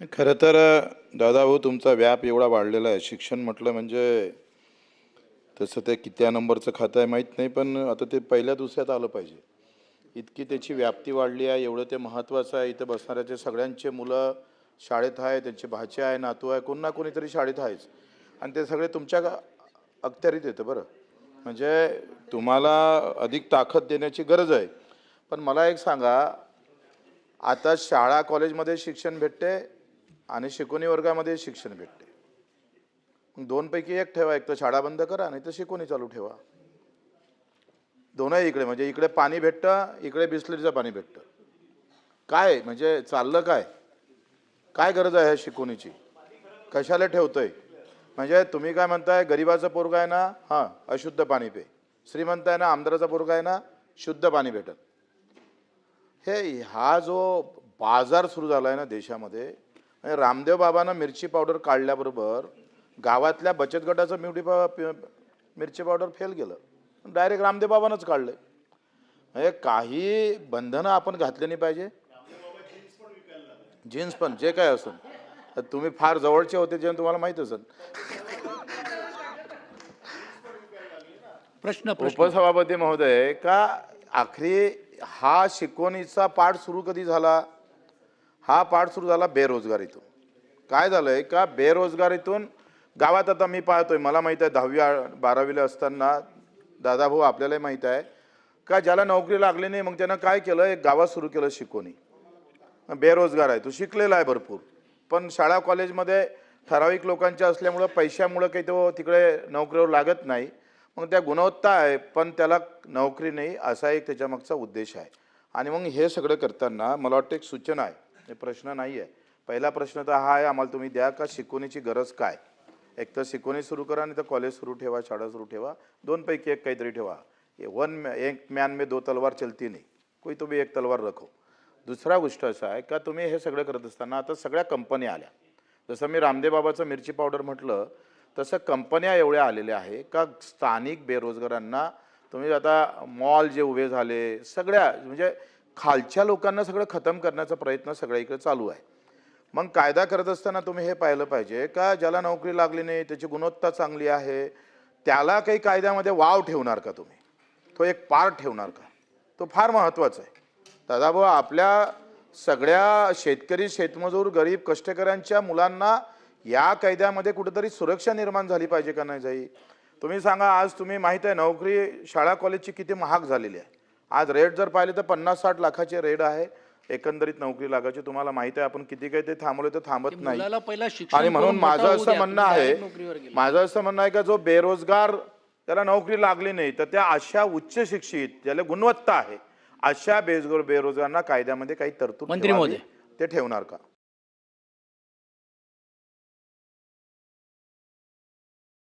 खरं तर दादाभाऊ तुमचा व्याप एवढा वाढलेला आहे. शिक्षण म्हटलं म्हणजे तसं ते कित्या नंबरचं खातं आहे माहीत नाही, पण आता ते पहिल्या दुसऱ्यात आलं पाहिजे. इतकी त्याची व्याप्ती वाढली आहे, एवढं ते महत्त्वाचं आहे. इथं बसणाऱ्याचे सगळ्यांचे मुलं शाळेत आहे, त्यांचे भाचे आहे, नातू आहे, कोण ना कोणीतरी शाळेत आहेच. आणि ते सगळे तुमच्या अखत्यारीत येतं बरं. म्हणजे तुम्हाला अधिक ताकद देण्याची गरज आहे. पण मला एक सांगा, आता शाळा कॉलेजमध्ये शिक्षण भेटते आणि शिकवणी वर्गामध्ये शिक्षण भेटते. मग दोनपैकी एक ठेवा, एक तर शाळा बंद करा नाही तर शिकवणी चालू ठेवा. दोनही इकडे, म्हणजे इकडे पाणी भेटतं, इकडे बिस्लरीचं पाणी भेटतं. काय म्हणजे चाललं काय? काय गरज आहे शिकवणीची? कशाला ठेवतोय? म्हणजे तुम्ही काय म्हणताय, गरिबाचं पोरगा आहे ना, हां अशुद्ध पाणी पे. श्रीमंत आहे ना, आमदाराचा पोरगा आहे ना, शुद्ध पाणी भेटत. हा जो बाजार सुरू झाला आहे ना देशामध्ये, म्हणजे रामदेव बाबांना मिरची पावडर काढल्याबरोबर गावातल्या बचत गटाचं मिरची पावडर फेल गेलं. डायरेक्ट रामदेव बाबांनाच काढलं. म्हणजे काही बंधनं आपण घातले नाही पाहिजे. जीन्स पण जे काय असेल, तुम्ही फार जवळचे होते जे तुम्हाला माहीत असेल. प्रश्न उपसभापती महोदय, का आखरी हा शिकवणीचा पाठ सुरू कधी झाला? हा पाठ सुरू झाला बेरोजगारीतून. काय झालंय का बेरोजगारीतून गावात आता मी पाहतोय, मला माहित आहे 10वी-12वीला असताना दादाभाऊ आपल्यालाही माहित आहे का, ज्याला नोकरी लागली नाही मग त्यानं काय केलं, एक गावात सुरू केलं शिकवणी. बेरोजगार आहे, तो शिकलेला आहे भरपूर, पण शाळा कॉलेजमध्ये ठराविक लोकांच्या असल्यामुळं पैशामुळं काही तो तिकडे नोकरीवर लागत नाही. मग त्या गुणवत्ता आहे पण त्याला नोकरी नाही, असा एक त्याच्यामागचा उद्देश आहे. आणि मग हे सगळं करताना मला वाटतं एक सूचना आहे, हे प्रश्न नाही आहे. पहिला प्रश्न तर हा आहे, आम्हाला तुम्ही द्या का शिकवणीची गरज काय? एक तर शिकवणी सुरू करा, नाही तर कॉलेज सुरू ठेवा, शाळा सुरू ठेवा, दोनपैकी एक काहीतरी ठेवा. एक मॅन में दो तलवार चलती नाही, कोई तो भी एक तलवार रखो. दुसरा गोष्ट असा आहे का, तुम्ही हे सगळं करत असताना आता सगळ्या कंपन्या आल्या. जसं मी रामदेव बाबाचं मिरची पावडर म्हटलं, तसं कंपन्या एवढ्या आलेल्या आहे का स्थानिक बेरोजगारांना तुम्ही आता मॉल जे उभे झाले, सगळ्या म्हणजे खालच्या लोकांना सगळं खतम करण्याचा प्रयत्न सगळीकडे चालू आहे. मग कायदा करत असताना तुम्ही हे पाहिलं पाहिजे का ज्याला नोकरी लागली नाही, त्याची गुणवत्ता चांगली आहे, त्याला काही कायद्यामध्ये वाव ठेवणार का तुम्ही? तो एक पार्ट ठेवणार का? तो फार महत्त्वाचा आहे. दादाभाऊ, आपल्या सगळ्या शेतकरी, शेतमजूर, गरीब कष्टकऱ्यांच्या मुलांना या कायद्यामध्ये कुठेतरी सुरक्षा निर्माण झाली पाहिजे का नाही जाई? तुम्ही सांगा, आज तुम्ही माहीत आहे नोकरी शाळा कॉलेजची किती महाग झालेली आहे. आज रेट जर पाहिले तर 50-60 लाखाचे रेट आहे एकंदरीत नोकरी लागायची. तुम्हाला माहित आहे आपण किती काही ते थांबवले तर थांबत नाही. आणि म्हणून माझं असं म्हणणं आहे का जो बेरोजगार, त्याला नोकरी लागली नाही, तर त्या अशा उच्च शिक्षित ज्याला गुणवत्ता आहे अशा बेरोजगारांना कायद्यामध्ये काही तरतूद ते ठेवणार का?